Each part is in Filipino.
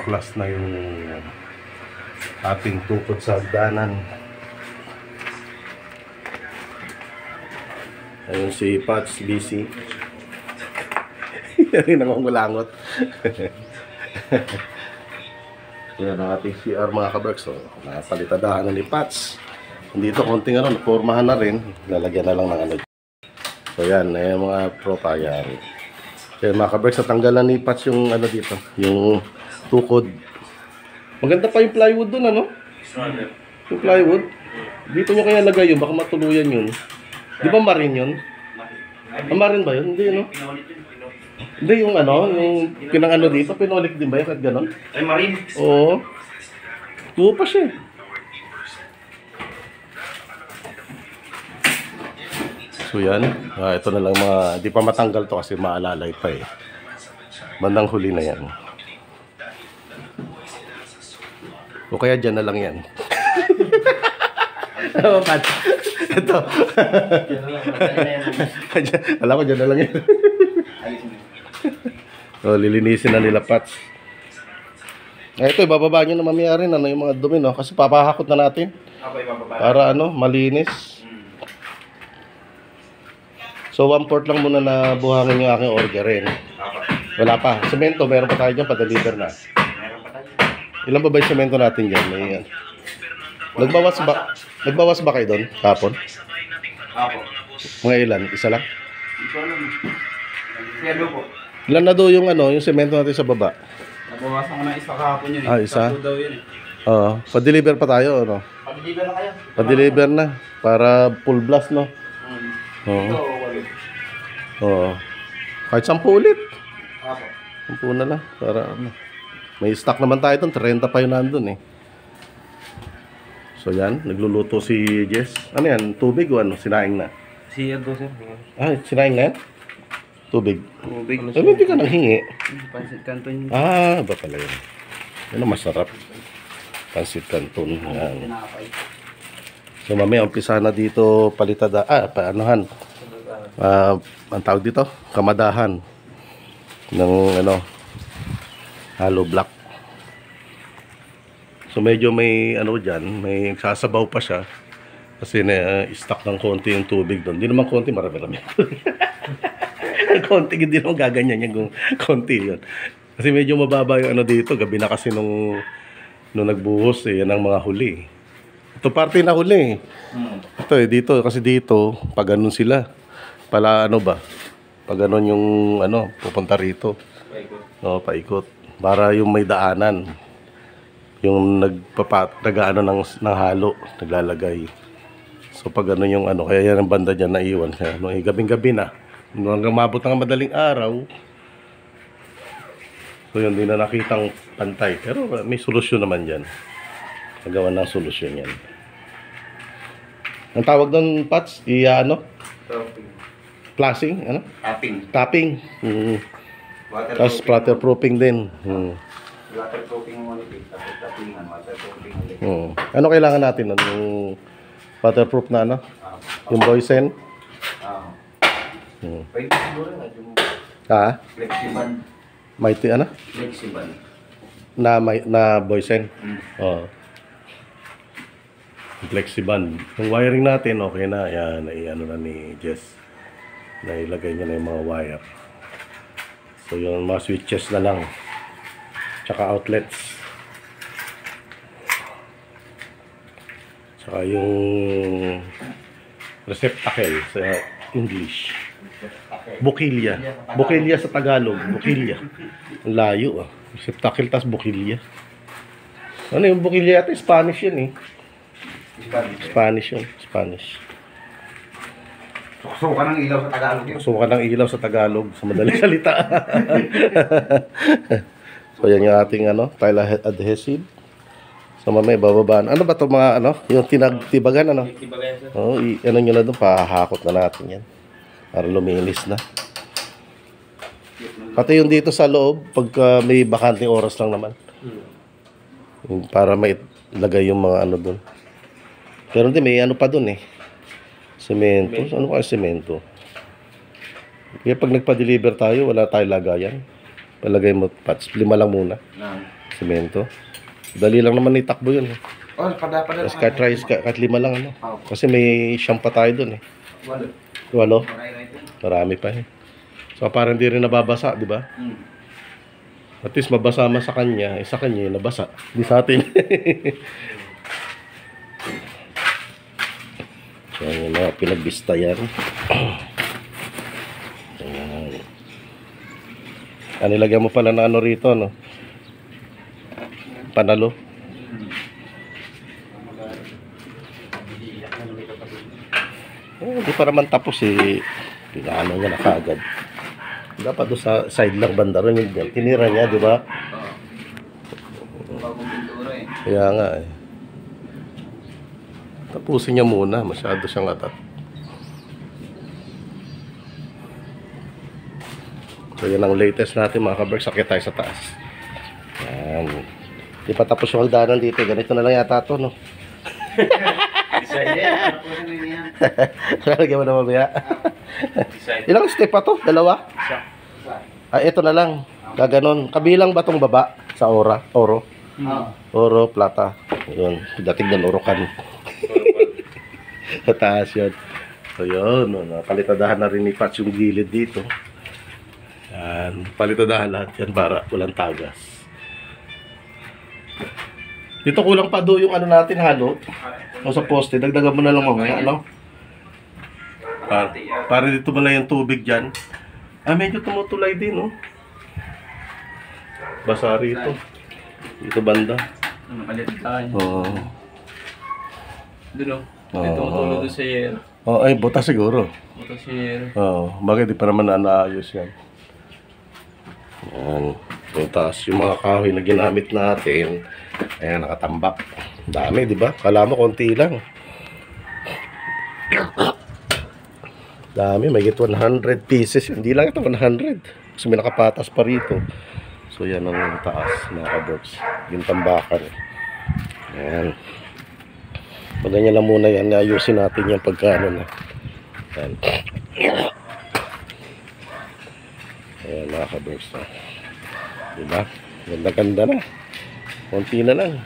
baklas na yung ating tukod sa hagdanan. Ayun si Pats, busy. Yan ang nangungulangot. Yan ang ating CR mga kaberks. So, napalitadahan na ni Pats. Dito konting ano, napormahan na rin. Lalagyan na lang ng ano. So yan, yung mga tropa yan. Kaya mga kaberks, natanggalan ni Pats yung ano dito, yung tukod. Maganda pa yung plywood dun, ano? Yung plywood. Dito nyo kaya lagay yun, baka matuluyan yun. Di ba marin yun? Marin ba yun? Hindi, no? Hindi, yung ano, yung pinang ano dito, pinolik din ba yun? Kahit ganon? Ay, marin? Oo. Tuwa pa siya. So yan, ito na lang mga, di pa matanggal to kasi maalalay pa eh. Bandang huli na yan. O kaya dyan na lang yan. Ito. Alam ko dyan na lang yan. So, lilinisin na nila Pats. Ito, ibababa nyo na mamaya rin ano, yung mga dumi, no? Kasi papahakot na natin. Para ano, malinis. So, 1/4 lang muna na buhangin yung aking orderin. Wala pa. Semento, meron pa tayo dyan, pa-deliver na. Ilan ba yung semento natin dyan? May, nagbawas ba kayo doon? Kapon? Mga ilan? Isa lang? Ilan na doon yung ano, yung semento natin sa baba? Nabawasan ko na isa kahapon yun eh. Ah, isa? Tatlo daw yun eh. Oo. Pa-deliver pa tayo, ano? Pa-deliver na kayo. Pa-deliver na. Para full blast, no? Oo. Ito, walo. Oo. Kahit 10 ulit. Apo. 10 na lang. Para ano. May stock naman tayo doon. 30 pa yun nandun eh. So yan. Nagluluto si Jess. Ano yan? Tubig o ano? Sinaing na? Si Edgo, sir. Ah, sinaing na yan? Tubig. Tubig. Eh, hindi ka nang hingi. Pansit Canton yun. Ah, ba pala yun? Yan ang masarap. Pansit Canton. Yan. Tinapay. So mamaya umpisa na dito palitada. Paanohan. Ang tawag dito? Kamadahan. Ng ano, hollow block. So medyo may ano dyan, may sasabaw pa siya. Kasi na-stock ng konti yung tubig doon. Hindi naman konti, marami-rami. Konti, hindi naman gaganyan yung konti yun. Kasi medyo mababa yung ano dito. Gabi na kasi nung nagbuhos yan ang mga huli. Ito parte na huli. Ito dito. Kasi dito, pag ganun sila. Pala ano ba? Pag ganun yung ano, pupunta rito. No, paikot. Para yung may daanan. Yung nag-ano ng halo. Naglalagay. So pag ano yung ano, kaya yan ang banda dyan naiwan. Kaya ano, gabing-gabi na. Hanggang mabot ng madaling araw. So yun, din na nakitang pantay. Pero may solusyon naman dyan. Nagawa ng solusyon yan. Ang tawag doon, Pats, ano? Flashing, ano? Tapping. Tapos waterproofing din. Waterproofing mo ulit. Tapos tappingan, waterproofing ulit. Ano kailangan natin? Yung waterproof na ano? Yung Boysen? Pwede siguro na yung flexiban. Mighty ano? Flexiban. Na Boysen? Oo. Flexiban. Yung wiring natin, okay na. Yan, ano na ni Jess. Nailagay niya na yung mga wire. So, yung mga switches na lang. Tsaka outlets. Tsaka yung receptacle sa English. Bukilya. Bukilya sa Tagalog. Bukilya. Ang layo ah. Receptacle tas bukilya. Ano yung bukilya ito? Spanish yun eh. Spanish yun. Spanish. Suka ng ilaw sa Tagalog yun. Suka ng ilaw sa Tagalog. Sa madaling salita. So yan yung ating ano, tile adhesive. So mamaya bababaan. Ano ba ito mga ano? Yung tinagtibagan ano? Oo, ano nyo na doon. Pahakot na natin yan. Para luminis na. Pati yung dito sa loob, pagka may bakanting oras lang naman. Para may lagay yung mga ano doon. Pero hindi, may ano pa doon eh. Semento. Ano kaya semento? Kaya pag nagpa-deliver tayo, wala tayo lagayan. Palagay mo, Pats. 5 lang muna. Semento. Dali lang naman itakbo yun. Oh, pada. Tapos kahit 5 lang, ano. Kasi may siyam pa tayo dun, eh. Walo. 8. Marami pa, eh. So, parang hindi rin nababasa, di ba? At least mabasa man sa kanya, sa kanya yung nabasa. Di sa atin. So, yung mga pinagbista yan. Ayan. Nilagyan mo pala na ano rito, no? Panalo. Hindi pa naman tapos, eh. Pinaano niya na kaagad. Dapat doon sa side lang banda rin yun. Tinira niya, di ba? Bagong pintura eh. Kaya nga, eh. Tapusin niya muna. Masyado siyang atat. So, yan ang latest natin, mga kaberks. Sakit tayo sa taas. Yan. Di pa tapos yung hagdanan dito. Ganito na lang yata ito, no? Isa yan. Tapusin na yan. Lalagyan mo na mamaya. Isa. Ilang step pa to? Dalawa? Ito na lang. Gaganon. Kabilang ba tong baba? Sa oro? Oro, plata. Yun. Dating ng orokan. Sa taas yun. So yun. Palitadahan na rin ni Patch yung gilid dito. Yan. Palitadahan lahat yan para walang tagas. Dito kulang pa do yung ano natin halo. O sa poste. Dagdagan mo na lang mamaya. Ano? Para dito mo na yung tubig dyan. Medyo tumutulay din, oh. Basa rito. Dito banda. Palitan. Oo. Doon o. Ito ang tulo doon sa yero. Ay, buta siguro. Ito sa yero. Bakit di pa naman naayos yan? Yan. Yung taas, yung mga kahoy na ginamit natin. Ayan, nakatambak. Dami, di ba? Kala mo, konti lang. Dami, may 100 pieces. Hindi lang ito, 100. Kasi may nakapatas pa rito. So, yan ang taas, mga kaberks. Yung tambakan. Ayan. Maganyan lang muna yan. Ayusin natin yan pagkano na. Ayan. Ayan, mga kaberks. Diba? Ganda-ganda na. Konti na lang.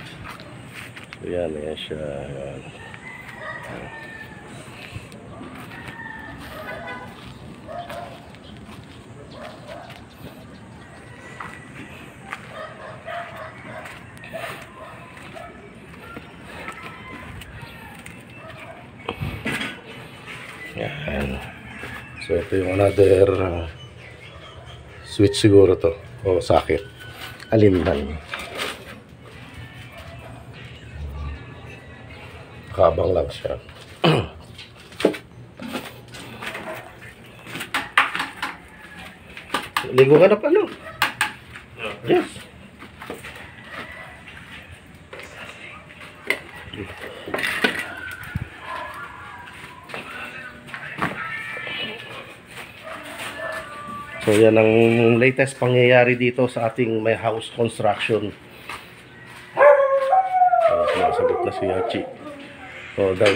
So, yan, ayan siya. Ayan. Yan. So ito yung another switch siguro to o socket. Alin lang. Kabang lang siya. Ligo ka na pa, no? Yes. So yan ang latest pangyayari dito sa ating may house construction. Nasagot na si Hachi. So daw.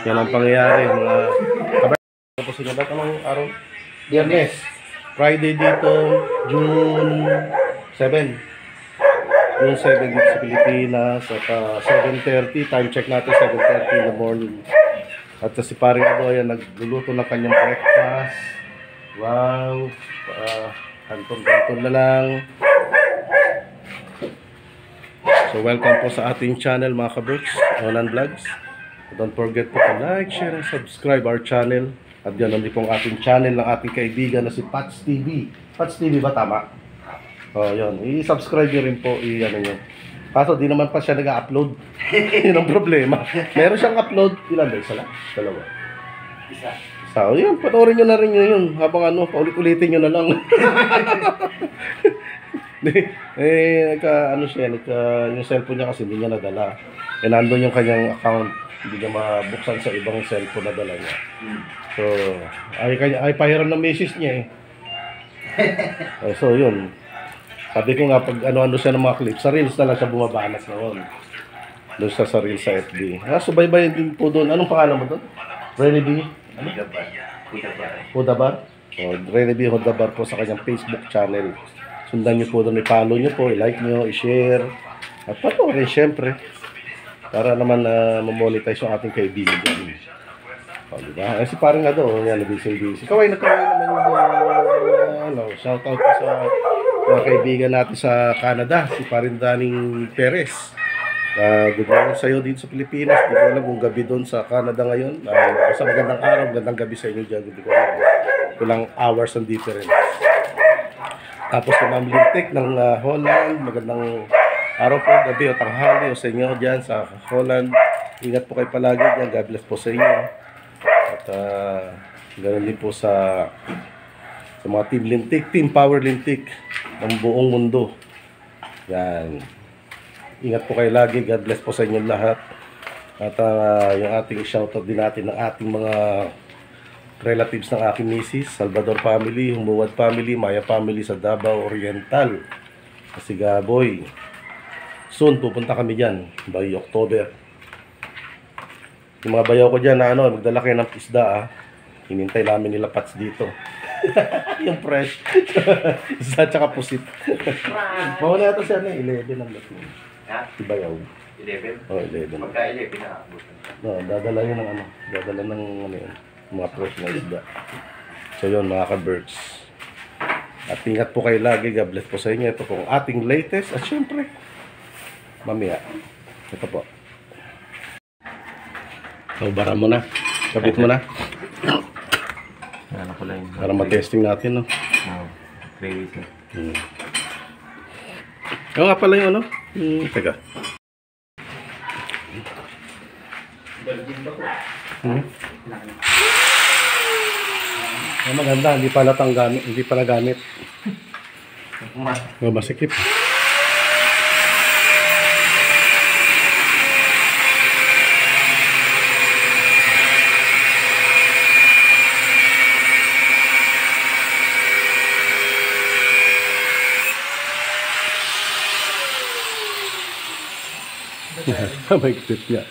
Yan ang pangyayari mga kabay. Tapos sila ba't anong araw? Biyernes. Friday dito, June 7. June 7 dito sa Pilipinas. At 7:30. Time check natin 7:30 in the morning. At si Paring Ado ayan, nagluluto ng kanyang breakfast. Wow. Kanton-kanton na lang. So welcome po sa ating channel mga kaberks, Onan Vlogs. Don't forget po to like, share, and subscribe our channel. At yan naman pong ating channel ng ating kaibigan na si Patch TV. Patch TV ba tama? Yun. I-subscribe nyo rin po. I-ano nyo. Kaso di naman pa siya nag-upload. Yun ang problema. Meron siyang upload. Ilan ba? Isa lang? Dalawa? Isa. So, yun. Panoorin nyo na rin yun. Habang ano, paulit-ulitin nyo na lang. Ano siya, yung cellphone niya kasi hindi niya nadala. Nandun yung kanyang account. Hindi niya mabuksan sa ibang cellphone na dala niya. So, ay pahiram ng misis niya eh. So, yun. Sabi ko nga, pag ano-ano siya ng mga clips, sa Reels na lang siya bumabanas ngayon. Doon siya sa Reels sa FB. Subaybayan din po doon. Anong pangalan mo doon? Rene B? Hudabar. Hudabar? Rene B Hudabar po sa kanyang Facebook channel. Sundan nyo po doon, i-follow nyo po, i-like nyo, i-share. At panoorin, syempre. Para naman ma-monetize yung ating kaibigan. O, diba? Si parang nga doon, yan, busy. Kaway naman yung, shoutout po sa mga kaibigan natin sa Canada, si Parin Daning Perez. Good morning sa iyo dito sa Pilipinas. Hindi ko alam kung gabi doon sa Canada ngayon. Basta magandang araw, magandang gabi sa inyo dyan. Hindi ko alam. Kulang hours ang difference. Tapos si Ma'am Lintek ng Holland. Magandang araw po, gabi o tanghali o sa inyo dyan sa Holland. Ingat po kayo palagi dyan. God bless po sa inyo. At ganoon din po sa mga Team Lintik, Team Power Lintik ng buong mundo. Yan. Ingat po kayo lagi. God bless po sa inyo lahat. At yung ating shoutout din natin ng ating mga relatives ng aking misis, Salvador family, Humuwad family, Maya family sa Davao Oriental. Si Gaboy. Soon pupunta kami dyan by October. Yung mga bayaw ko dyan na magdala kayo ng isda hinintay namin nila Pats dito. Yung fresh. Isda tsaka pusit. Mawala ito siya 11 ang lahat. Ha? Si bayaw. 11? Oh, 11. Pagka 11 na. No, dadala yun ng dadala ng yun, mga fresh na isda. So yun mga ka-birds. At ingat po kayo lagi. God bless po sa inyo. Ito pong ating latest. At syempre, mamaya. Ito po. So, bara mo na. Kapit mo na. Ano ko lang. Para matesting natin, no? Oo. 3 weeks na. Oo nga pala yung teka. Maganda, hindi pala gamit, hindi pala gamit. Masikip. May tip niya.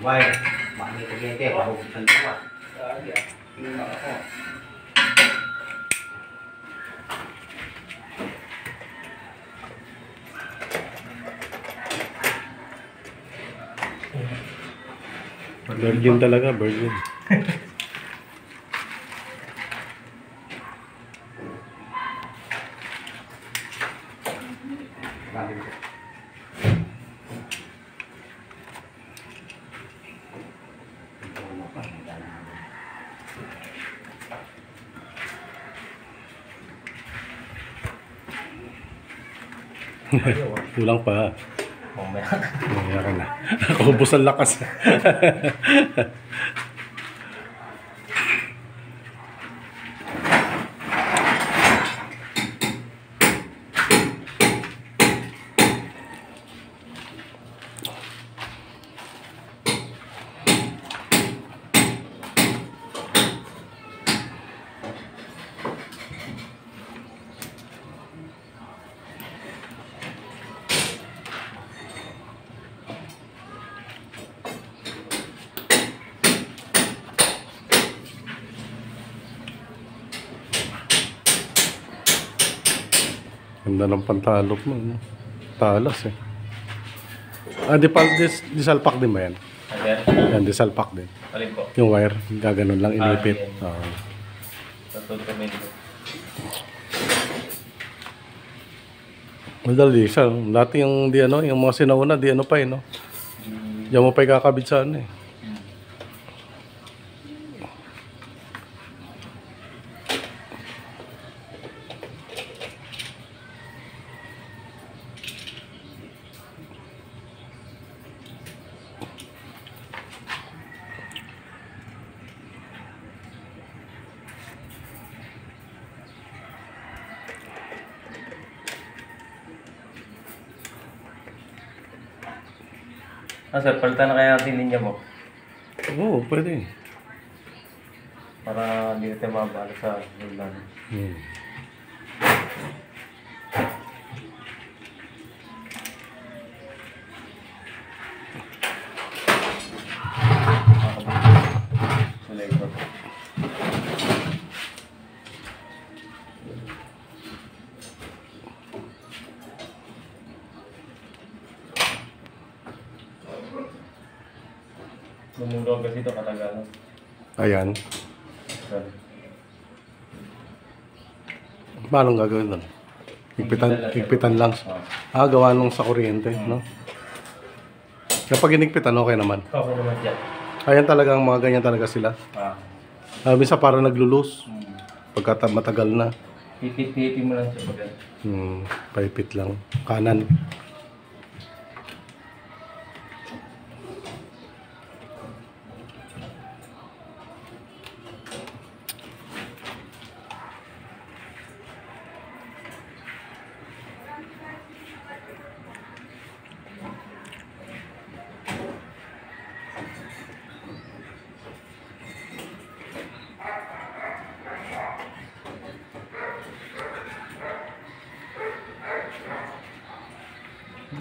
Why? Makanya kagete, pahugutan ko ba? Virgin talaga, virgin. Kulang pa. Mamaya ka na. Nakahubos ang lakas. Ganda ng pantalok mo, no? Talas eh. Disalpak din ba yan? Yan, disalpak din. Alin po? Yung wire, gaganon lang, inipit. Madali siya. Dati yung yung mga sinauna, pa eh, no? Diyan mo pa ikakabit sa eh. Sir, palitan na kaya natin linya mo. Oo, pwede. Para hindi natin mabala sa ulan. Hmm. Sa labor. Lumulog kasi ito katagalan. Ayan. Sir. Paano gagawin doon? Higpitan lang. Gawa nung sa kuryente, no? Kapag inigpitan, okay naman. Okay naman dyan. Ayan talaga, mga ganyan talaga sila. Minsan parang naglulus. Pagka matagal na. Pipit-pipit mo lang siya pag Paipit lang. Kanan.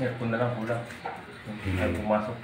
Aircon na lang kulang. Ay pumasok.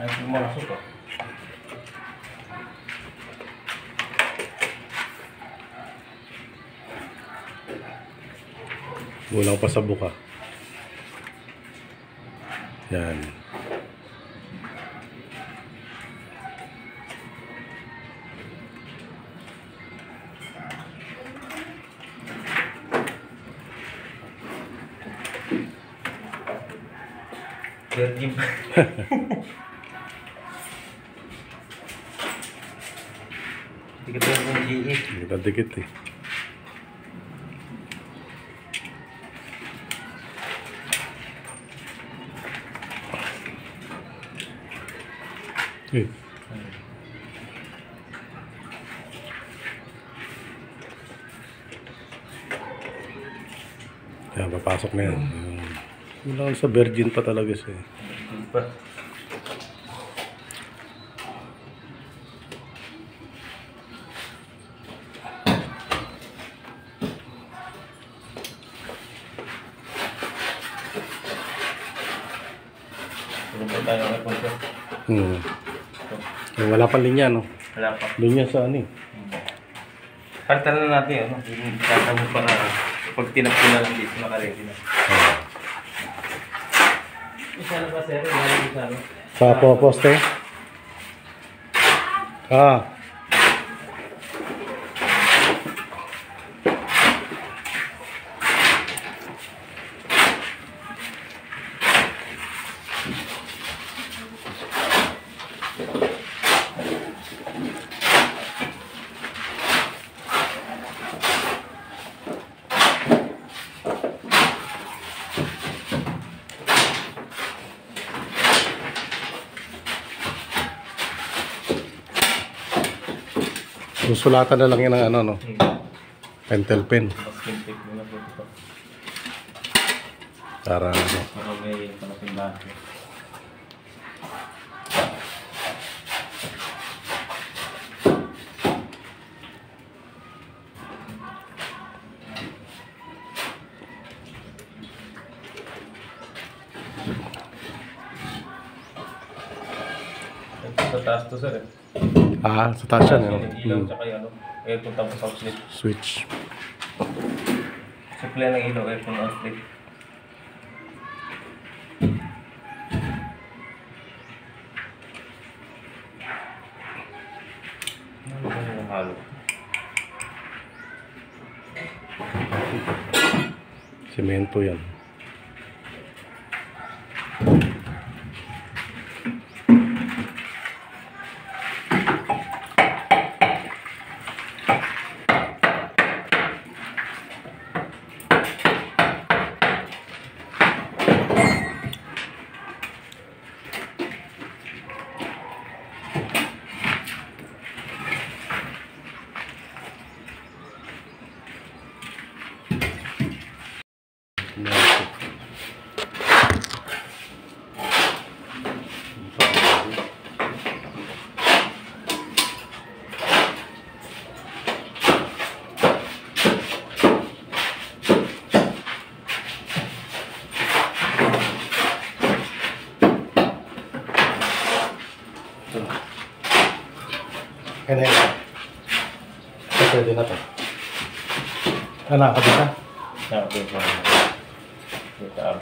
Ay pumasok ah. Kulang pa sa buka. Yan. Virgin pa. Dikit lang ng GE. Dikit eh. Eh. Yan, papasok na yan. Wala sa virgin pa talaga siya. Virgin pa. Tulog pa tayo ng aircon sir. Wala pa linya, no? Wala pa. Linya sa ano eh. Palitan na natin, ano? Yung tatamo pa na pag tinapin na lang dito, nakaready na. Isa na ba sir? Isa na. Sa poste? Susulatan na lang yan ng ano, no? Pentel pen. Mas kintik mo na po ito. Para ano. Para may panapindahan. taas to sir eh. Ah, sa taas yan. Yung ilaw tsaka yung ano, aircon tapos outlet. Switch. Supply ng ilaw, aircon outlet. Ano ba yung halo? Semento yan. Kaya na yun. Pwede na to. Nakakabit na. Okay, so, ito up.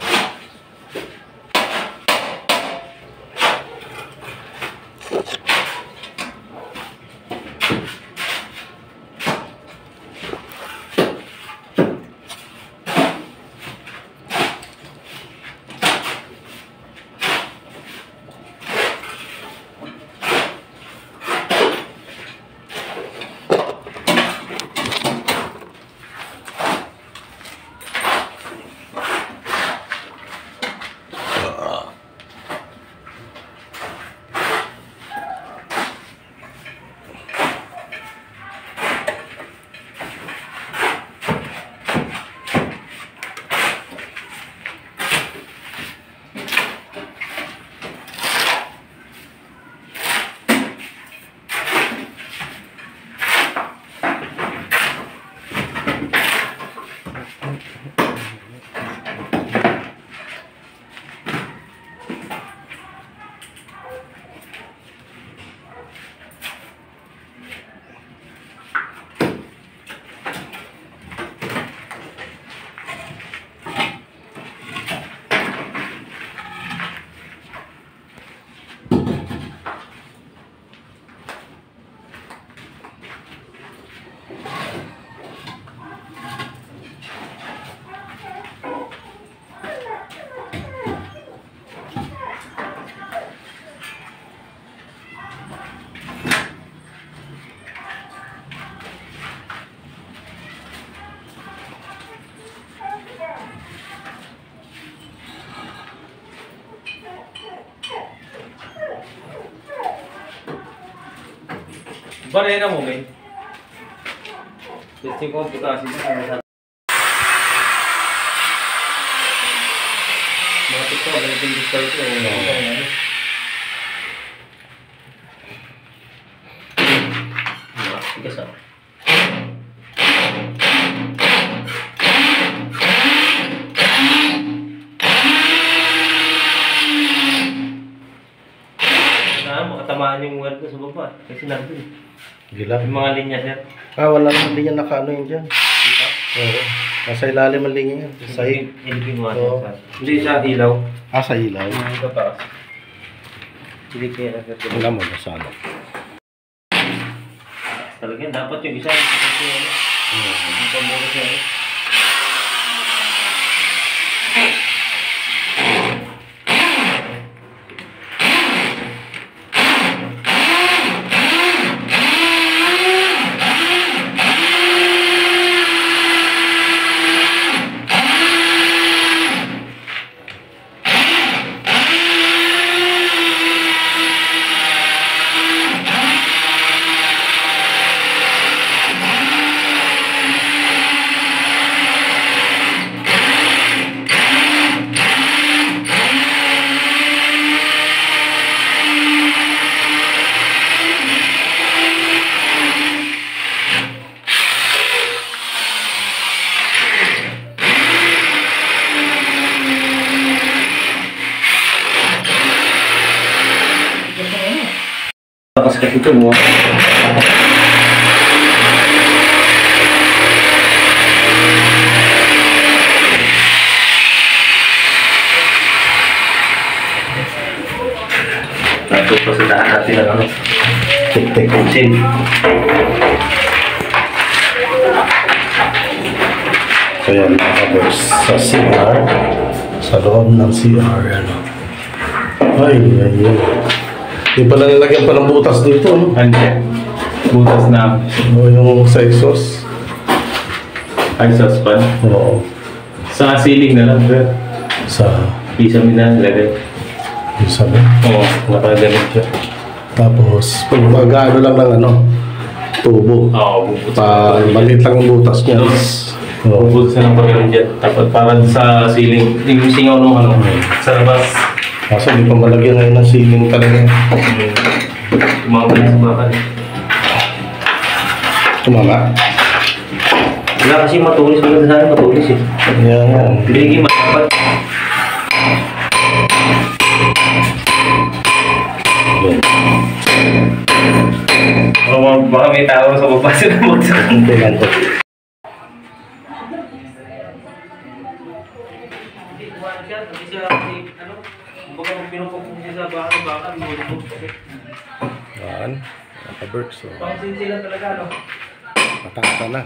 Barena mo, men. Testing ko kasi sa mga tikto, ganitong display ko. Tigas ako. Makatamaan yung wire ko sa baba. Kasi nandun. Gila. Yung mga linya, sir. Ah, wala naman din yan nakaano yun dyan. Dito. Oo. Nasa ilalim ang linya yan. Sa Ilipin mo Oo. sir. Hindi sa ilaw. Ah, sa ilaw. Yung sa taas. Ilipin na, sir. Wala mo na sa ano. Talaga, dapat yung isa. Yung pamura siya. takas kasi ito mo. Napapasadahan natin ang ano. Tik-tik. Sin. So yan, mga kabers, sa CR, sa loob ng CR, ano. Ay, ay, ay. Di pala nilagyan pa ng butas dito, no? Hande. Butas na. O yung sa exhaust. Ay, suspan. Oo. Sa ceiling na lang, sir. Sa, Isa mo na nilagay. yung sabi. Oo, nakagamit siya. Tapos, pag mag-ano lang ng ano, tubo. Oo, bubutas. Maliit lang yung butas niya. Oo. Bubutas na lang pa rin dyan. Tapos para sa ceiling, yung singaw nung ano, sa labas. Kaso di pa malagyan ngayon ng ceiling talaga. Tumama sa bakal. Tumama. Wala kasi matulis, maganda sana matulis eh. Yan. Hindi matapat. Baka may tao sa baba sila magsak. Hindi lang ko. Yan. Naka-berks. Pang sila talaga, no? Matata na.